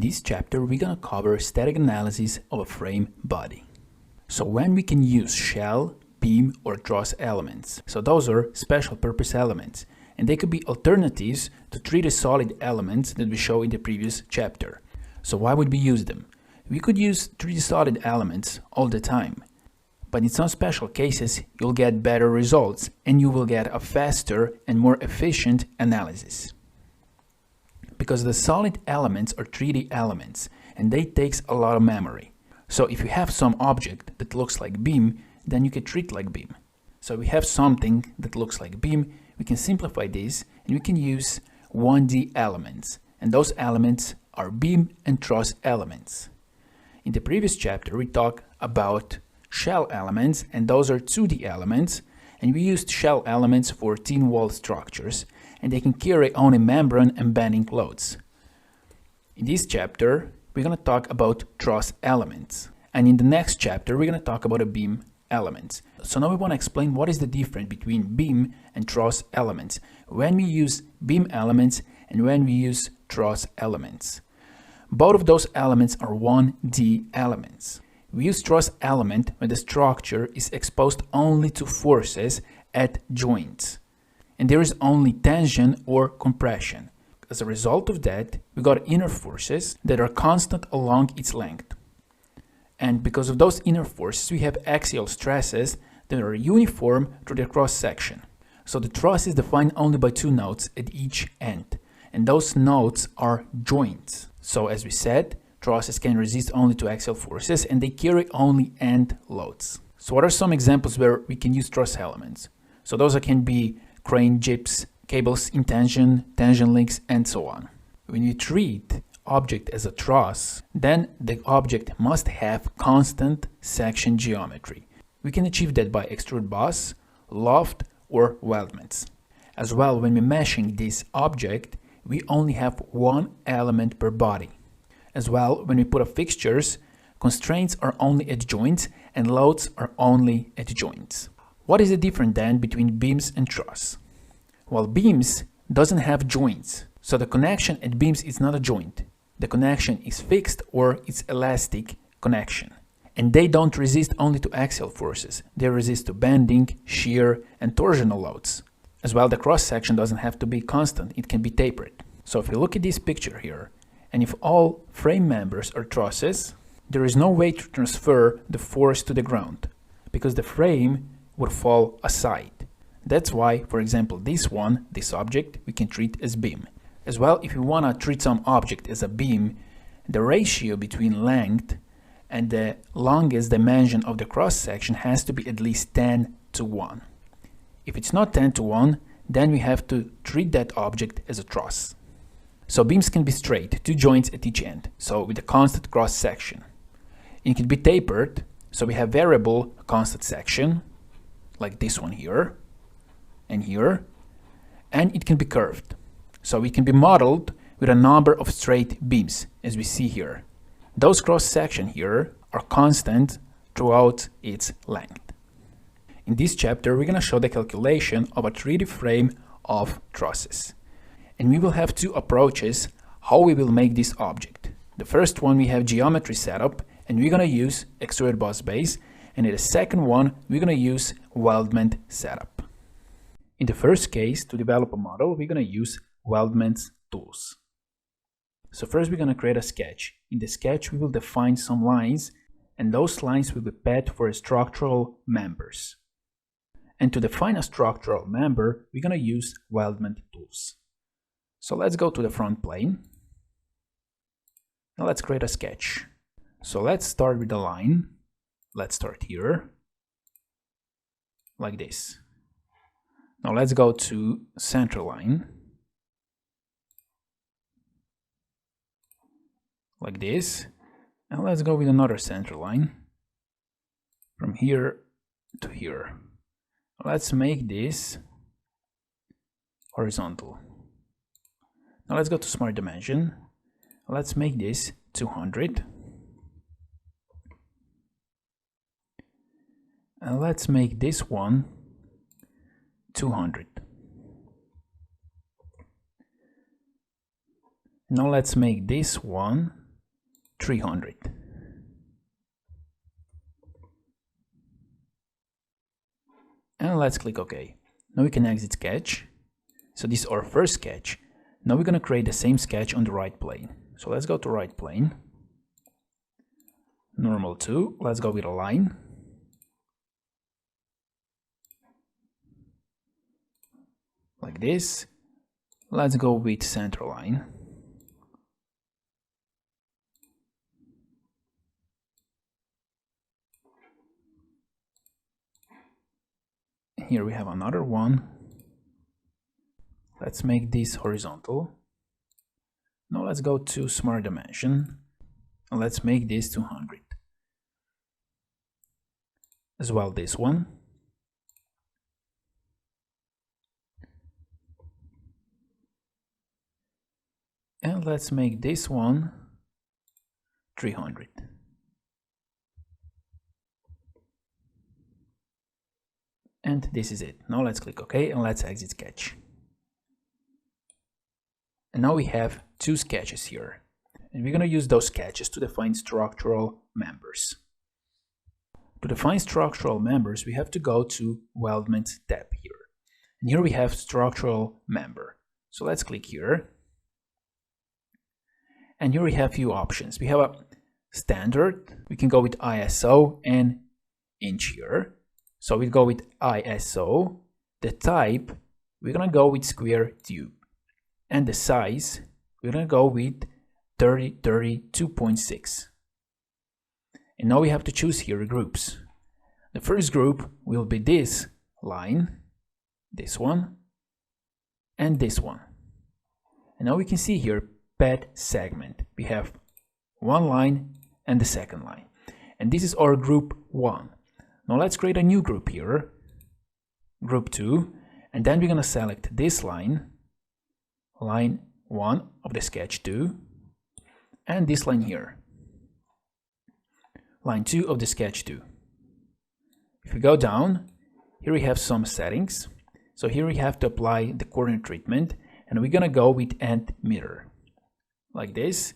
In this chapter, we're going to cover static analysis of a frame body. So when we can use shell, beam, or truss elements. So those are special purpose elements, and they could be alternatives to 3D solid elements that we show in the previous chapter. So why would we use them? We could use 3D solid elements all the time, but in some special cases, you'll get better results and you will get a faster and more efficient analysis. Because the solid elements are 3D elements and they takes a lot of memory. So if you have some object that looks like beam, then you can treat like beam. So we have something that looks like beam, we can simplify this and we can use 1D elements. And those elements are beam and truss elements. In the previous chapter, we talked about shell elements, and those are 2D elements. And we used shell elements for thin wall structures, and they can carry only membrane and bending loads. In this chapter, we're going to talk about truss elements. And in the next chapter, we're going to talk about a beam elements. So now we want to explain what is the difference between beam and truss elements when we use beam elements and when we use truss elements. Both of those elements are 1D elements. We use truss element when the structure is exposed only to forces at joints and there is only tension or compression. As a result of that, we got inner forces that are constant along its length. And because of those inner forces, we have axial stresses that are uniform through the cross section. So the truss is defined only by 2 nodes at each end, and those nodes are joints. So as we said, trusses can resist only to axial forces and they carry only end loads. So what are some examples where we can use truss elements? So those can be crane jips, cables in tension, tension links, and so on. When you treat object as a truss, then the object must have constant section geometry. We can achieve that by extrude boss, loft, or weldments. As well, when we're meshing this object, we only have 1 element per body. As well, when we put up fixtures, constraints are only at joints and loads are only at joints. What is the difference then between beams and truss? Well, beams doesn't have joints, so the connection at beams is not a joint. The connection is fixed or it's elastic connection. And they don't resist only to axial forces. They resist to bending, shear, and torsional loads. As well, the cross section doesn't have to be constant, it can be tapered. So if you look at this picture here, and if all frame members are trusses, there is no way to transfer the force to the ground, because the frame would fall aside. That's why, for example, this object, we can treat as beam. As well, if you want to treat some object as a beam, the ratio between length and the longest dimension of the cross section has to be at least 10:1. If it's not 10:1, then we have to treat that object as a truss. So beams can be straight, 2 joints at each end, so with a constant cross section. It can be tapered, so we have variable constant section, like this one here, and here, and it can be curved. So it can be modeled with a number of straight beams, as we see here. Those cross section here are constant throughout its length. In this chapter, we're going to show the calculation of a 3D frame of trusses. And we will have 2 approaches how we will make this object. The first one, we have geometry setup, and we're going to use extruded boss base. And in the second one, we're going to use weldment setup. In the first case, to develop a model, we're going to use Weldment Tools. So first we're going to create a sketch. In the sketch we will define some lines, and those lines will be path for structural members. And to define a structural member, we're going to use Weldment Tools. So let's go to the front plane. Now let's create a sketch. So let's start with the line. Let's start here, like this. Now let's go to center line, like this. And let's go with another center line from here to here. Let's make this horizontal. Now let's go to smart dimension. Let's make this 200. And let's make this one 200. Now let's make this one 300. And let's click OK. Now we can exit sketch. So this is our first sketch. Now we're going to create the same sketch on the right plane. So let's go to right plane. Normal 2. Let's go with a line. Like this. Let's go with center line. Here we have another one. Let's make this horizontal. Now let's go to Smart Dimension. And let's make this 200. As well this one. And let's make this one 300. And this is it. Now let's click OK and let's exit sketch. And now we have two sketches here. And we're going to use those sketches to define structural members. To define structural members, we have to go to Weldment tab here. And here we have structural member. So let's click here. And here we have a few options. We have a standard. We can go with ISO and inch here. So we go with ISO. The type, we're going to go with square tube. And the size, we're going to go with 3032.6. And now we have to choose here groups. The first group will be this line, this one, and this one. And now we can see here pad segment. We have one line and the second line. And this is our group 1. Now let's create a new group here, group 2, and then we're going to select this line, line 1 of the sketch 2, and this line here, line 2 of the sketch 2. If we go down, here we have some settings. So here we have to apply the coordinate treatment, and we're going to go with end mirror, like this.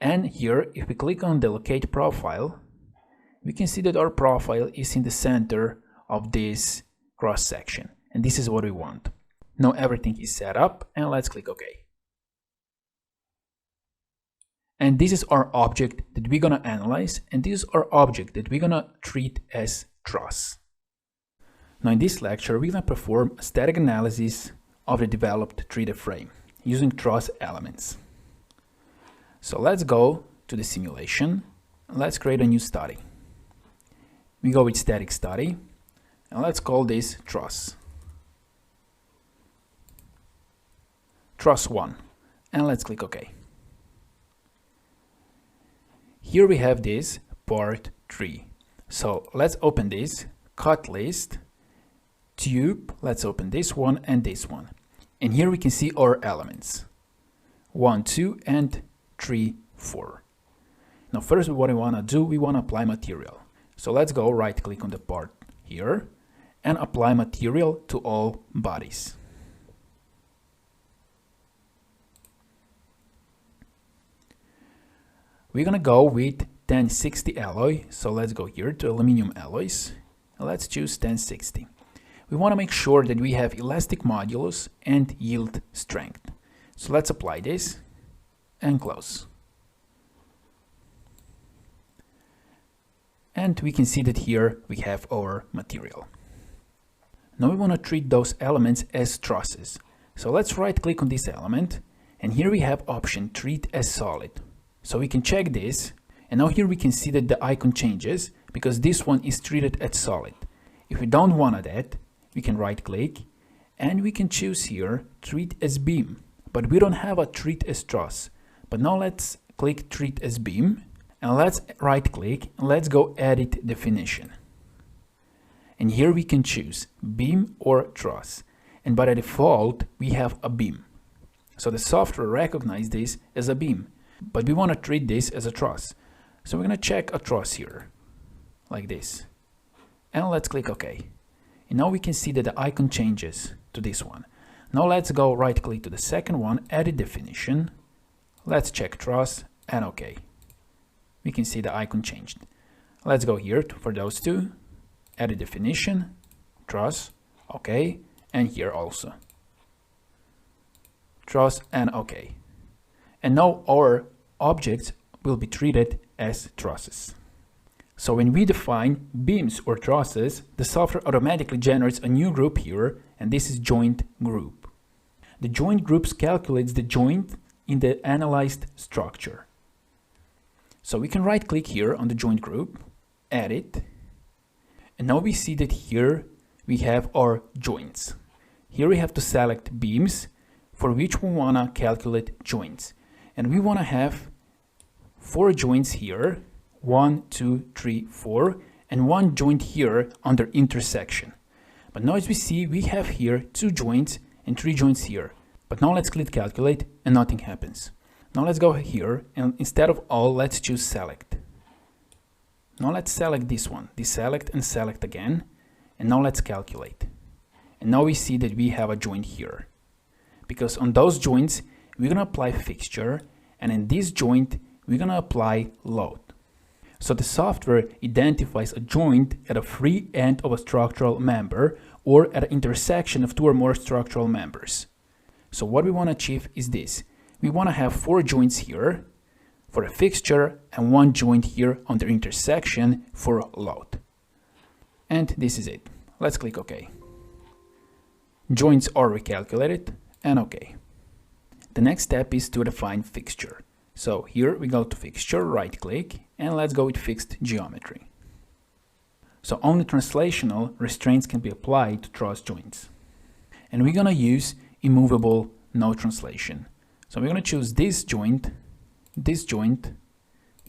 And here, if we click on the locate profile, we can see that our profile is in the center of this cross section, and this is what we want. Now everything is set up, and let's click OK. And this is our object that we're gonna analyze, and this is our object that we're gonna treat as truss. Now in this lecture, we're gonna perform a static analysis of the developed 3D frame using truss elements. So let's go to the simulation, and let's create a new study. We go with static study, and let's call this truss. Truss 1, and let's click OK. Here we have this part 3. So let's open this, cut list, tube, let's open this one and this one. And here we can see our elements, 1, 2, and 3, 4. Now first what we want to do, we want to apply material. So let's go right click on the part here and apply material to all bodies. We're gonna go with 1060 alloy, so let's go here to aluminum alloys, and let's choose 1060. We want to make sure that we have elastic modulus and yield strength. So let's apply this and close. And we can see that here we have our material. Now we want to treat those elements as trusses. So let's right click on this element, and here we have option treat as solid. So we can check this, and now here we can see that the icon changes because this one is treated as solid. If we don't want that, we can right click and we can choose here treat as beam, but we don't have a treat as truss. But now let's click treat as beam, and let's right click and let's go edit definition. And here we can choose beam or truss, and by the default we have a beam. So the software recognizes this as a beam, but we want to treat this as a truss. So we're going to check a truss here, like this. And let's click OK. And now we can see that the icon changes to this one. Now let's go right click to the second one, edit definition. Let's check truss and OK. we can see the icon changed. Let's go here for those two, edit definition, TRUSS, OK, and here also. TRUSS and OK. And now our objects will be treated as trusses. So when we define beams or trusses, the software automatically generates a new group here, and this is joint group. The joint groups calculates the joint in the analyzed structure. So we can right click here on the joint group, edit, and now we see that here we have our joints. Here we have to select beams for which we want to calculate joints. And we want to have 4 joints here, 1, 2, 3, 4, and 1 joint here under intersection. But now as we see, we have here 2 joints and 3 joints here. But now let's click calculate and nothing happens. Now let's go here and instead of all, let's choose select. Now let's select this one, deselect and select again. And now let's calculate. And now we see that we have a joint here. Because on those joints, we're gonna apply fixture, and in this joint, we're gonna apply load. So the software identifies a joint at a free end of a structural member or at an intersection of 2 or more structural members. So what we want to achieve is this. We want to have 4 joints here for a fixture and 1 joint here on the intersection for load. And this is it. Let's click OK. Joints are recalculated and OK. The next step is to define fixture. So here we go to fixture, right click, and let's go with fixed geometry. So only translational restraints can be applied to truss joints. And we're gonna use immovable no translation. So we're gonna choose this joint, this joint,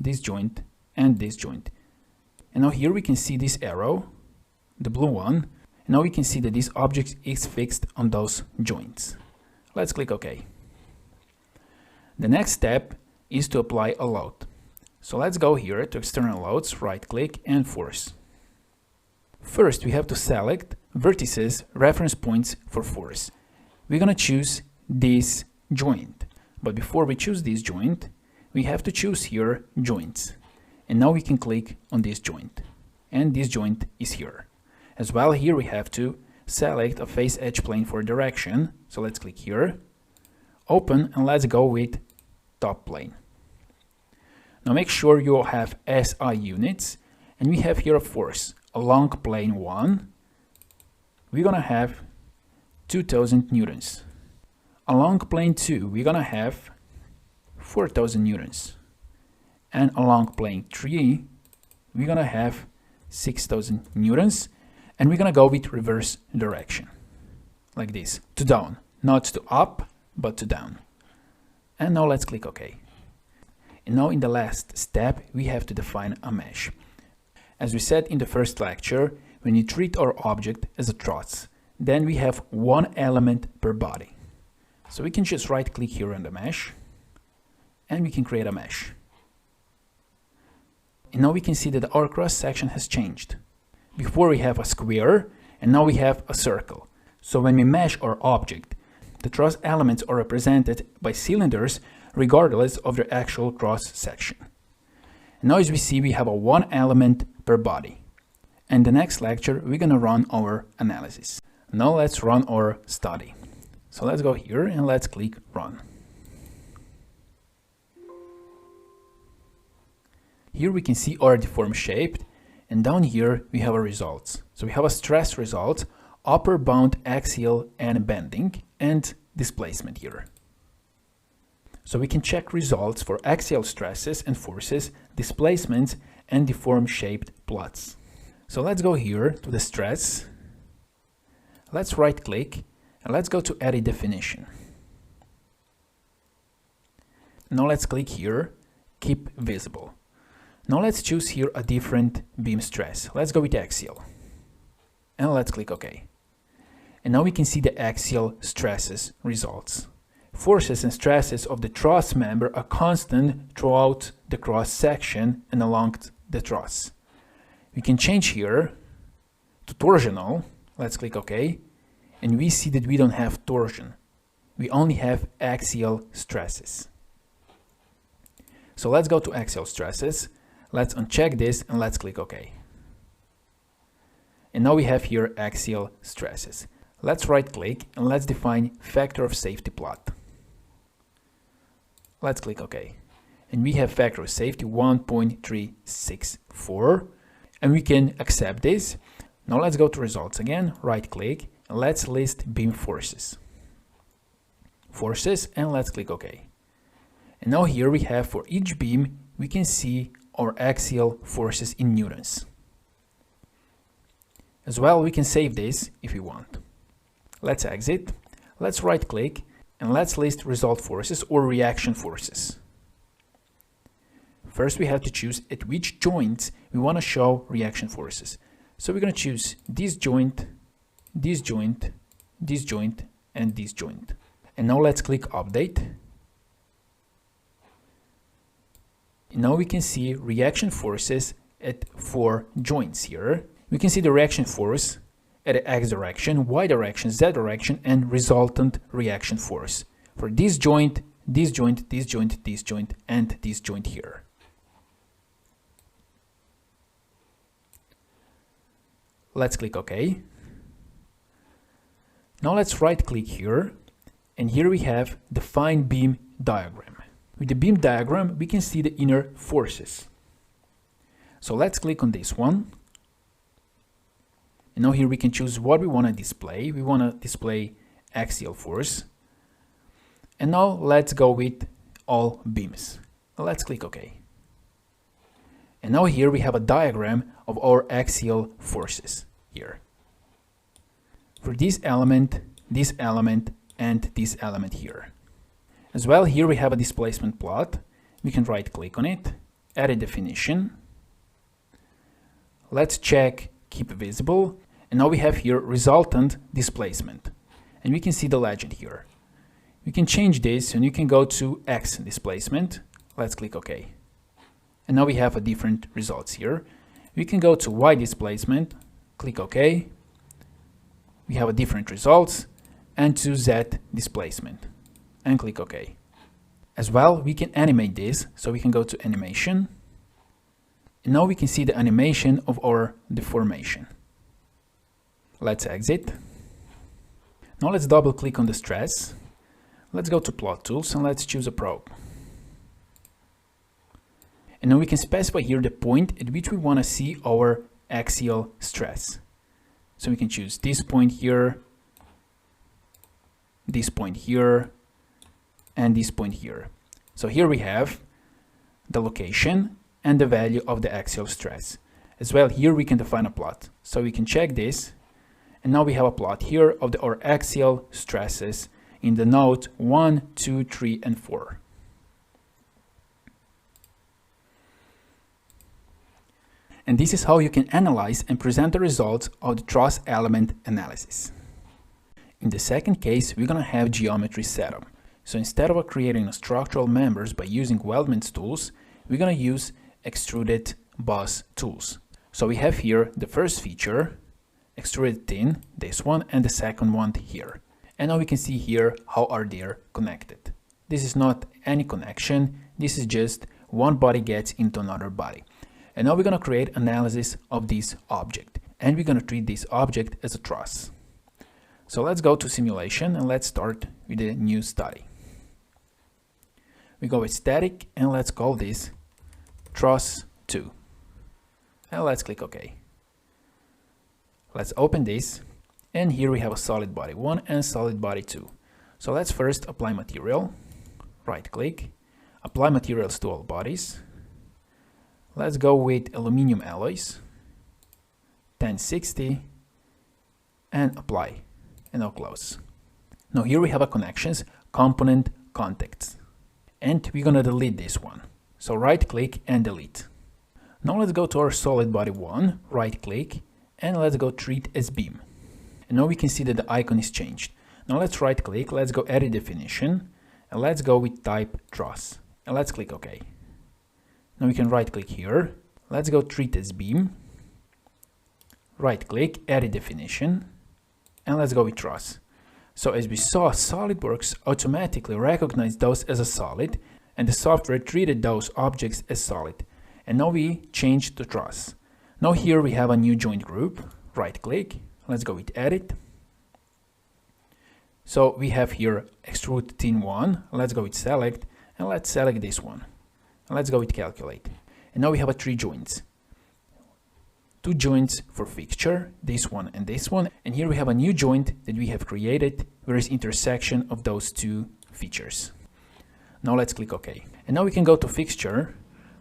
this joint, and this joint. And now here we can see this arrow, the blue one. And now we can see that this object is fixed on those joints. Let's click OK. The next step is to apply a load. So let's go here to external loads, right click and force. First we have to select vertices, reference points for force. We're gonna choose this joint. But before we choose this joint, we have to choose here joints. And now we can click on this joint. And this joint is here. As well, here we have to select a face edge plane for direction. So let's click here, open, and let's go with top plane. Now make sure you have SI units, and we have here a force along plane 1. We're gonna have 2000 newtons. Along plane 2, we're gonna have 4000 newtons. And along plane 3, we're gonna have 6000 newtons. And we're gonna go with reverse direction, like this, to down, not to up, but to down. And now let's click OK. And now in the last step, we have to define a mesh. As we said in the first lecture, when you treat our object as a truss, then we have 1 element per body. So we can just right click here on the mesh, and we can create a mesh. And now we can see that our cross section has changed. Before we have a square, and now we have a circle. So when we mesh our object, the truss elements are represented by cylinders regardless of their actual cross section. And now as we see, we have a 1 element per body. In the next lecture, we're gonna run our analysis. Now let's run our study. So let's go here and let's click run. Here we can see our deformed shape. And down here, we have our results. So we have a stress result, upper bound axial and bending, and displacement here. So we can check results for axial stresses and forces, displacements, and deformed shaped plots. So let's go here to the stress. Let's right click, and let's go to edit definition. Now let's click here, keep visible. Now let's choose here a different beam stress. Let's go with axial. And let's click OK. And now we can see the axial stresses results. Forces and stresses of the truss member are constant throughout the cross section and along the truss. We can change here to torsional. Let's click OK. And we see that we don't have torsion. We only have axial stresses. So let's go to axial stresses. Let's uncheck this and let's click OK. And now we have here axial stresses. Let's right click and let's define factor of safety plot. Let's click OK. And we have factor of safety 1.364 and we can accept this. Now let's go to results again, right click and let's list beam forces. And let's click OK. And now here we have for each beam we can see our axial forces in newtons. As well, we can save this if we want. Let's exit, let's right click and let's list result forces or reaction forces. First we have to choose at which joints we want to show reaction forces. So we're going to choose this joint, this joint, this joint and this joint. And now let's click update. Now we can see reaction forces at 4 joints here. We can see the reaction force at the X direction, Y direction, Z direction, and resultant reaction force for this joint, this joint, this joint, this joint, and this joint here. Let's click OK. Now let's right click here, and here we have define beam diagram. With the beam diagram, we can see the inner forces. So let's click on this one. And now here we can choose what we want to display. We want to display axial force. And now let's go with all beams. Let's click OK. And now here we have a diagram of our axial forces here. For this element, and this element here. As well, here we have a displacement plot. We can right click on it, add a definition. Let's check keep visible. And now we have here resultant displacement. And we can see the legend here. We can change this and you can go to X displacement. Let's click OK. And now we have a different results here. We can go to Y displacement, click OK. We have a different results, and to Z displacement and click OK. As well, we can animate this, so we can go to animation. And now we can see the animation of our deformation. Let's exit. Now let's double click on the stress. Let's go to plot tools and let's choose a probe. And now we can specify here the point at which we want to see our axial stress. So we can choose this point here, and this point here. So here we have the location and the value of the axial stress. As well, here we can define a plot. So we can check this, and now we have a plot here of our axial stresses in the node 1, 2, 3, and 4. And this is how you can analyze and present the results of the TRUSS element analysis. In the second case, we're going to have geometry setup. So instead of creating structural members by using Weldment Tools, we're going to use extruded boss tools. So we have here the first feature, extruded thin, this one, and the second one here. And now we can see here how are they connected. This is not any connection, this is just one body gets into another body. And now we're going to create analysis of this object, and we're going to treat this object as a truss. So let's go to simulation and let's start with a new study. We go with static and let's call this truss 2. And let's click OK. Let's open this, and here we have a solid body 1 and solid body 2. So let's first apply material, right click, apply materials to all bodies. Let's go with aluminum alloys, 1060, and apply, and now close. Now here we have a connections, component contacts, and we're gonna delete this one. So right click and delete. Now let's go to our solid body 1, right click, and let's go treat as beam. And now we can see that the icon is changed. Now let's right click, let's go edit definition, and let's go with type truss, and let's click OK. Now we can right click here, let's go treat as beam, right click, edit definition, and let's go with truss. So as we saw, SolidWorks automatically recognized those as a solid, and the software treated those objects as solid. And now we change the truss. Now here we have a new joint group. Right click. Let's go with edit. So we have here extrude thin one. Let's go with select, and let's select this one. And let's go with calculate. And now we have 3 joints. 2 joints for fixture, this one and this one. And here we have a new joint that we have created where is intersection of those 2 features. Now let's click OK. And now we can go to fixture,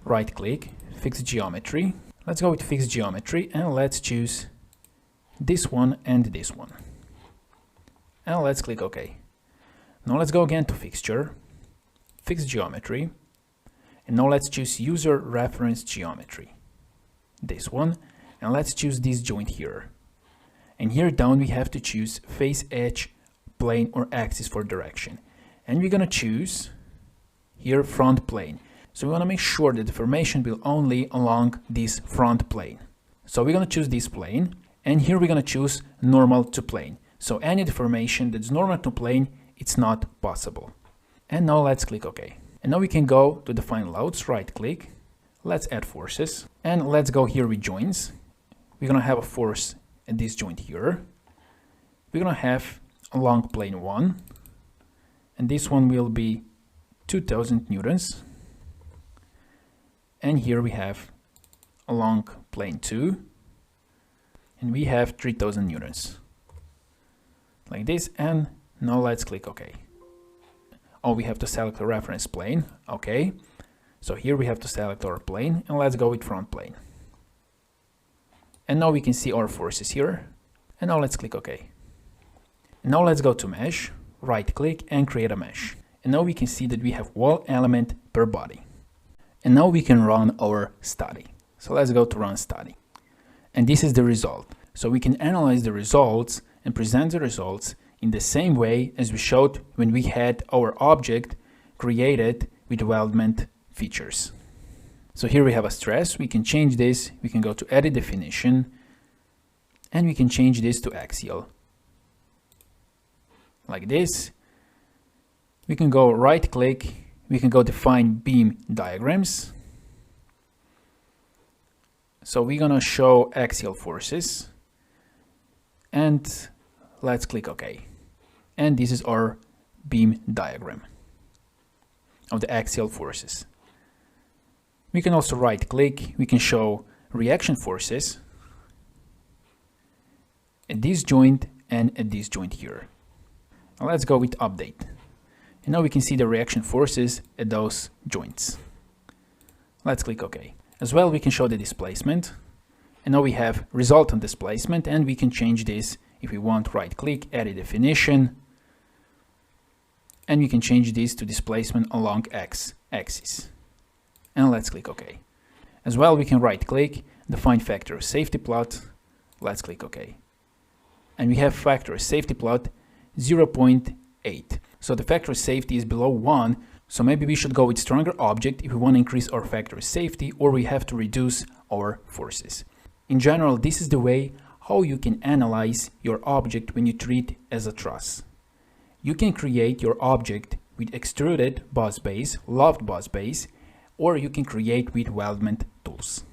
right click, fix geometry. Let's go with fix geometry and let's choose this one and this one. And let's click OK. Now let's go again to fixture, fix geometry. And now let's choose user reference geometry. This one. And let's choose this joint here. And here down we have to choose face, edge, plane or axis for direction. And we're gonna choose here front plane. So we wanna make sure that the formation will only along this front plane. So we're gonna choose this plane, and here we're gonna choose normal to plane. So any deformation that's normal to plane, it's not possible. And now let's click OK. And now we can go to define loads, right click, let's add forces, and let's go here with joints. We're gonna have a force at this joint here. We're gonna have along plane 1, and this one will be 2000 newtons. And here we have along plane 2, and we have 3000 newtons. Like this, and now let's click OK. Oh, we have to select a reference plane. Okay, so here we have to select our plane, and let's go with front plane. And now we can see our forces here. And now let's click OK. And now let's go to mesh, right click and create a mesh. And now we can see that we have one element per body. And now we can run our study. So let's go to run study. And this is the result. So we can analyze the results and present the results in the same way as we showed when we had our object created with weldment features. So here we have a stress. We can change this. We can go to edit definition, and we can change this to axial. Like this. We can go right click. We can go define beam diagrams. So we're gonna show axial forces, and let's click OK. And this is our beam diagram of the axial forces. We can also right click, we can show reaction forces at this joint and at this joint here. Now let's go with update. And now we can see the reaction forces at those joints. Let's click OK. As well, we can show the displacement. And now we have resultant displacement, and we can change this if we want. Right click, edit definition. And we can change this to displacement along X axis. And let's click OK. As well, we can right click, define factor of safety plot. Let's click OK. And we have factor of safety plot 0.8. So the factor of safety is below 1. So maybe we should go with stronger object if we want to increase our factor of safety, or we have to reduce our forces. In general, this is the way how you can analyze your object when you treat as a truss. You can create your object with extruded boss base, loft boss base, or you can create with Weldment Tools.